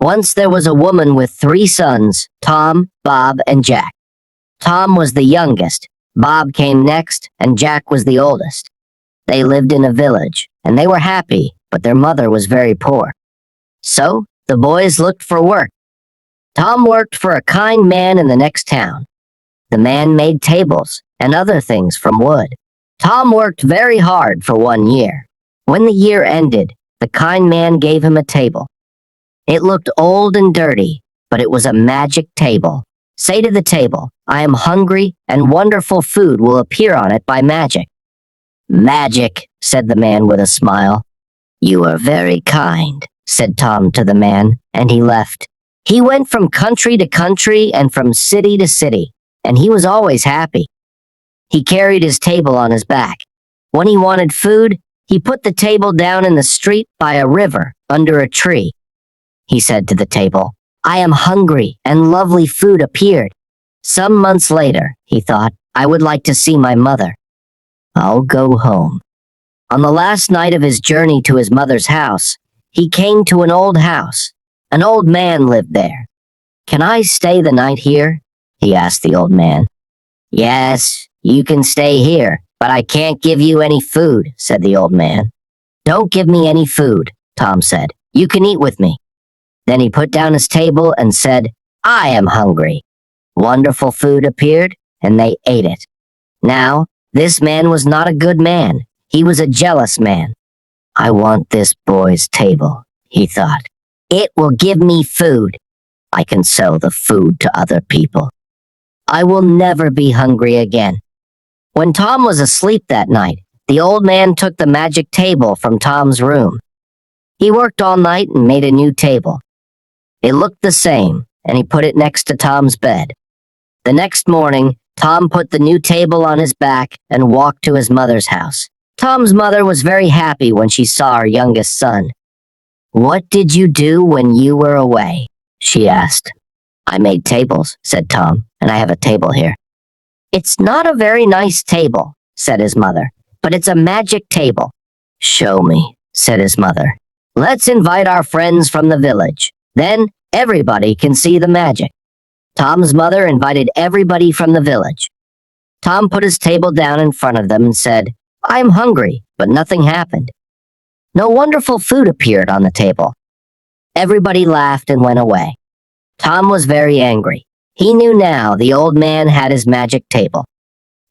Once there was a woman with 3 sons, Tom, Bob, and Jack. Tom was the youngest, Bob came next, and Jack was the oldest. They lived in a village, and they were happy, but their mother was very poor. So, the boys looked for work. Tom worked for a kind man in the next town. The man made tables and other things from wood. Tom worked very hard for 1 year. When the year ended, the kind man gave him a table. It looked old and dirty, but it was a magic table. Say to the table, "I am hungry, and wonderful food will appear on it by magic." "Magic," said the man with a smile. "You are very kind," said Tom to the man, and he left. He went from country to country and from city to city, and he was always happy. He carried his table on his back. When he wanted food, he put the table down in the street by a river under a tree. He said to the table, "I am hungry, and lovely food appeared." Some months later, he thought, "I would like to see my mother. I'll go home." On the last night of his journey to his mother's house, he came to an old house. An old man lived there. "Can I stay the night here?" he asked the old man. "Yes, you can stay here, but I can't give you any food," said the old man. "Don't give me any food," Tom said. "You can eat with me." Then he put down his table and said, "I am hungry." Wonderful food appeared, and they ate it. Now, this man was not a good man. He was a jealous man. "I want this boy's table," he thought. "It will give me food. I can sell the food to other people. I will never be hungry again." When Tom was asleep that night, the old man took the magic table from Tom's room. He worked all night and made a new table. It looked the same, and he put it next to Tom's bed. The next morning, Tom put the new table on his back and walked to his mother's house. Tom's mother was very happy when she saw her youngest son. "What did you do when you were away?" she asked. "I made tables," said Tom, "and I have a table here." "It's not a very nice table," said his mother, "but it's a magic table." "Show me," said his mother. "Let's invite our friends from the village. Then everybody can see the magic." Tom's mother invited everybody from the village. Tom put his table down in front of them and said, "I'm hungry," but nothing happened. No wonderful food appeared on the table. Everybody laughed and went away. Tom was very angry. He knew now the old man had his magic table.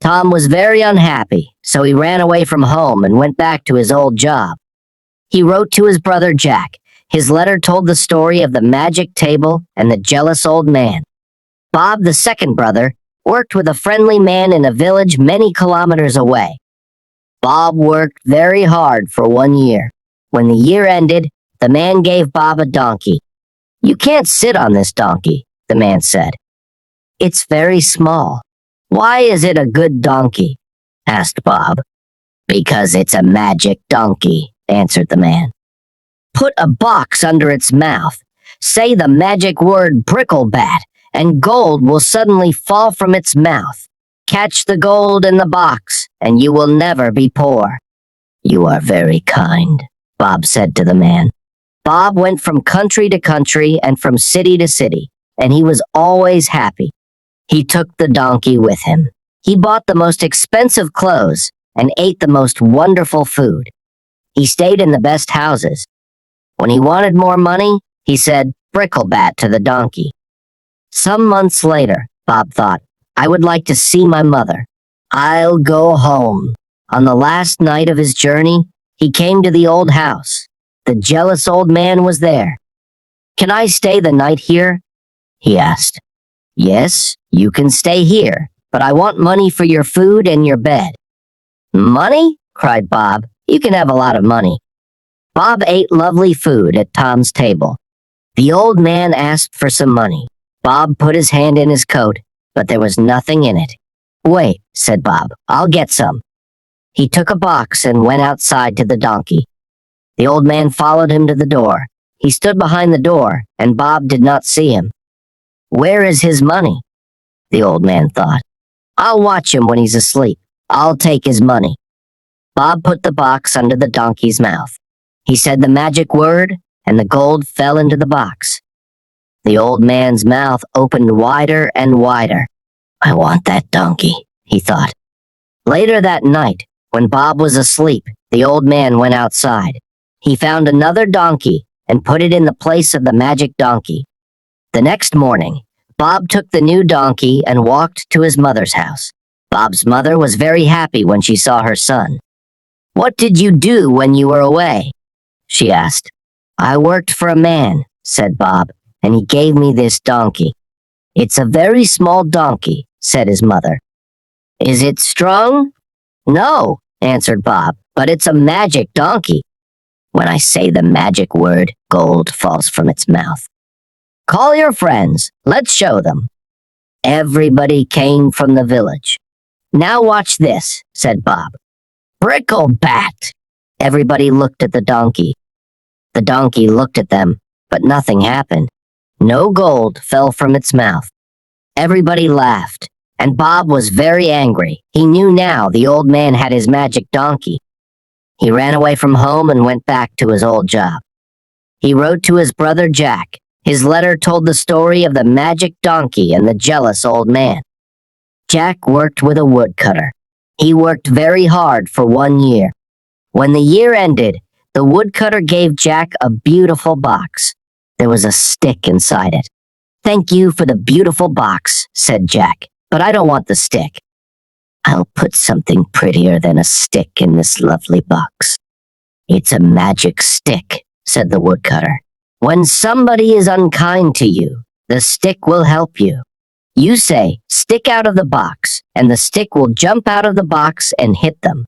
Tom was very unhappy, so he ran away from home and went back to his old job. He wrote to his brother Jack. His letter told the story of the magic table and the jealous old man. Bob, the second brother, worked with a friendly man in a village many kilometers away. Bob worked very hard for 1 year. When the year ended, the man gave Bob a donkey. "You can't sit on this donkey," the man said. "It's very small." "Why is it a good donkey?" asked Bob. "Because it's a magic donkey," answered the man. "Put a box under its mouth. Say the magic word bricklebat, and gold will suddenly fall from its mouth. Catch the gold in the box, and you will never be poor." "You are very kind," Bob said to the man. Bob went from country to country and from city to city, and he was always happy. He took the donkey with him. He bought the most expensive clothes and ate the most wonderful food. He stayed in the best houses. When he wanted more money, he said, "Bricklebat" to the donkey. Some months later, Bob thought, "I would like to see my mother. I'll go home." On the last night of his journey, he came to the old house. The jealous old man was there. "Can I stay the night here?" he asked. "Yes, you can stay here, but I want money for your food and your bed." "Money?" cried Bob. "You can have a lot of money." Bob ate lovely food at Tom's table. The old man asked for some money. Bob put his hand in his coat, but there was nothing in it. "Wait," said Bob, "I'll get some." He took a box and went outside to the donkey. The old man followed him to the door. He stood behind the door, and Bob did not see him. "Where is his money?" the old man thought. "I'll watch him when he's asleep. I'll take his money." Bob put the box under the donkey's mouth. He said the magic word, and the gold fell into the box. The old man's mouth opened wider and wider. I want that donkey, he thought. Later that night, when Bob was asleep, the old man went outside. He found another donkey and put it in the place of the magic donkey. The next morning, Bob took the new donkey and walked to his mother's house. Bob's mother was very happy when she saw her son. What did you do when you were away? She asked. I worked for a man, said Bob, and he gave me this donkey. It's a very small donkey, said his mother. Is it strong? No, answered Bob, but it's a magic donkey. When I say the magic word, gold falls from its mouth. Call your friends. Let's show them. Everybody came from the village. Now watch this, said Bob. Bricklebat! Everybody looked at the donkey. The donkey looked at them, but nothing happened. No gold fell from its mouth. Everybody laughed, and Bob was very angry. He knew now the old man had his magic donkey. He ran away from home and went back to his old job. He wrote to his brother Jack. His letter told the story of the magic donkey and the jealous old man. Jack worked with a woodcutter. He worked very hard for 1 year. When the year ended, the woodcutter gave Jack a beautiful box. There was a stick inside it. Thank you for the beautiful box, said Jack, but I don't want the stick. I'll put something prettier than a stick in this lovely box. It's a magic stick, said the woodcutter. When somebody is unkind to you, the stick will help you. You say, stick out of the box, and the stick will jump out of the box and hit them.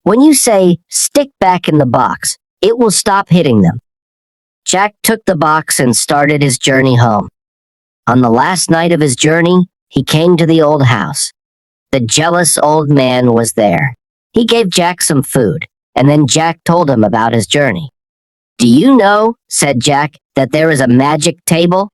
When you say, stick back in the box, it will stop hitting them. Jack took the box and started his journey home. On the last night of his journey, he came to the old house. The jealous old man was there. He gave Jack some food, and then Jack told him about his journey. Do you know, said Jack, that there is a magic table?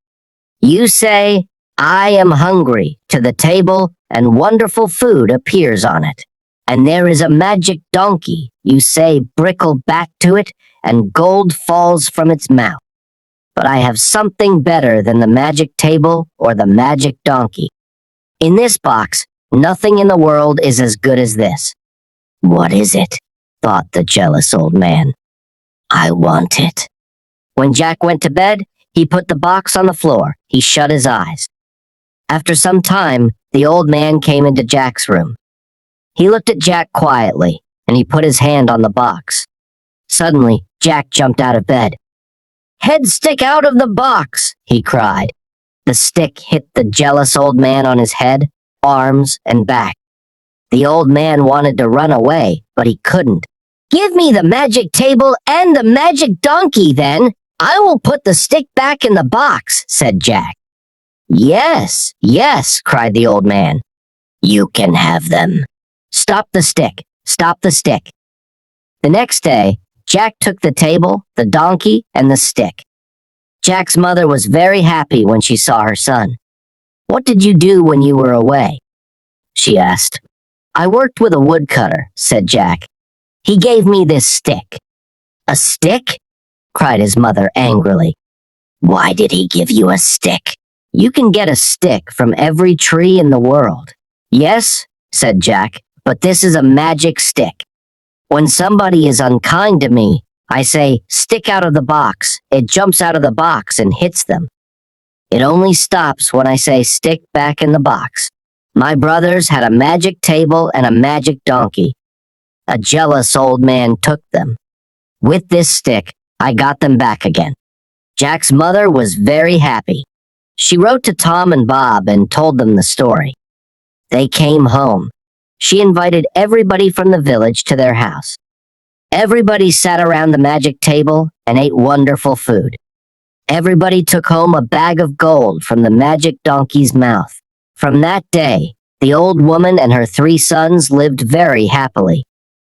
You say, I am hungry to the table, and wonderful food appears on it. And there is a magic donkey. You say, brickle back to it, and gold falls from its mouth. But I have something better than the magic table or the magic donkey. In this box, nothing in the world is as good as this. What is it? Thought the jealous old man. I want it. When Jack went to bed, he put the box on the floor. He shut his eyes. After some time, the old man came into Jack's room. He looked at Jack quietly, and he put his hand on the box. Suddenly, Jack jumped out of bed. Head stick out of the box, he cried. The stick hit the jealous old man on his head, arms, and back. The old man wanted to run away, but he couldn't. Give me the magic table and the magic donkey, then. I will put the stick back in the box, said Jack. Yes, yes, cried the old man. You can have them. Stop the stick, stop the stick. The next day, Jack took the table, the donkey, and the stick. Jack's mother was very happy when she saw her son. What did you do when you were away? She asked. I worked with a woodcutter, said Jack. He gave me this stick. A stick? Cried his mother angrily. Why did he give you a stick? You can get a stick from every tree in the world. Yes, said Jack, but this is a magic stick. When somebody is unkind to me, I say, stick out of the box. It jumps out of the box and hits them. It only stops when I say stick back in the box. My brothers had a magic table and a magic donkey. A jealous old man took them. With this stick, I got them back again. Jack's mother was very happy. She wrote to Tom and Bob and told them the story. They came home. She invited everybody from the village to their house. Everybody sat around the magic table and ate wonderful food. Everybody took home a bag of gold from the magic donkey's mouth. From that day, the old woman and her 3 sons lived very happily.